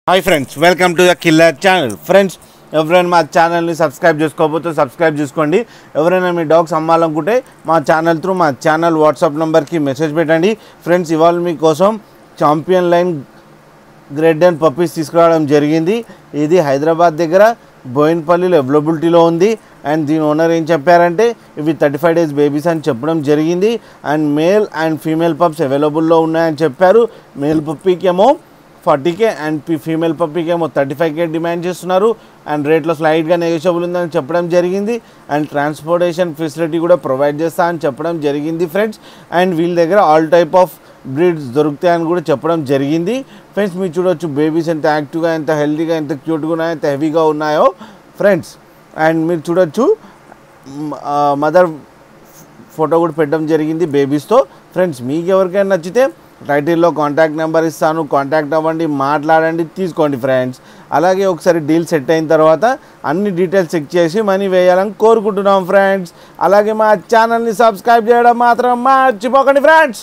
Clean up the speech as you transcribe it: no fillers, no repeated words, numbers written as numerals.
Hi friends, welcome to the killer channel. Friends, ఎవరైనా మా ఛానల్ని సబ్స్క్రైబ్ చేసుకోకపోతే సబ్స్క్రైబ్ చేసుకోండి. ఎవరైనా మీ డాగ్స్ అమ్మాలనుకుంటే మా ఛానల్ వాట్సాప్ నెంబర్కి మెసేజ్ పెట్టండి. ఫ్రెండ్స్, ఇవాళ మీకోసం champion line grade and puppies తీసుకురావడం జరిగింది. ఇది హైదరాబాద్ దగ్గర బోయిన్పల్లిలో అవైలబిలిటీలో ఉంది. అండ్ దీని ఓనర్ ఏం చెప్పారంటే ఇవి 35 days బేబీస్ అని చెప్పడం జరిగింది. And male and female pups అవైలబుల్లో ఉన్నాయని చెప్పారు. మేల్ పప్పీకి ఏమో 40K అండ్ ఫీమేల్ పప్పీకి ఏమో 35K డిమాండ్ చేస్తున్నారు. అండ్ రేట్లో స్లైడ్గా నెగోషియబుల్ ఉందని చెప్పడం జరిగింది. అండ్ ట్రాన్స్పోర్టేషన్ ఫెసిలిటీ కూడా ప్రొవైడ్ చేస్తా అని చెప్పడం జరిగింది ఫ్రెండ్స్. అండ్ వీళ్ళ దగ్గర ఆల్ టైప్ ఆఫ్ బ్రీడ్స్ దొరుకుతాయని కూడా చెప్పడం జరిగింది. ఫ్రెండ్స్, మీరు చూడొచ్చు బేబీస్ ఎంత యాక్టివ్గా, ఎంత హెల్తీగా, ఎంత క్యూట్గా ఉన్నాయో, ఎంత హెవీగా ఉన్నాయో ఫ్రెండ్స్. అండ్ మీరు చూడొచ్చు మదర్ ఫోటో కూడా పెట్టడం జరిగింది బేబీస్తో. ఫ్రెండ్స్, మీకు ఎవరికైనా నచ్చితే టైటిల్లో కాంటాక్ట్ నెంబర్ ఇస్తాను, కాంటాక్ట్ అవ్వండి, మాట్లాడండి, తీసుకోండి ఫ్రెండ్స్. అలాగే ఒకసారి డీల్ సెట్ అయిన తర్వాత అన్ని డీటెయిల్స్ చెక్ చేసి మనీ వేయాలని కోరుకుంటున్నాం ఫ్రెండ్స్. అలాగే మా ఛానల్ని సబ్స్క్రైబ్ చేయడం మాత్రం మర్చిపోకండి ఫ్రెండ్స్.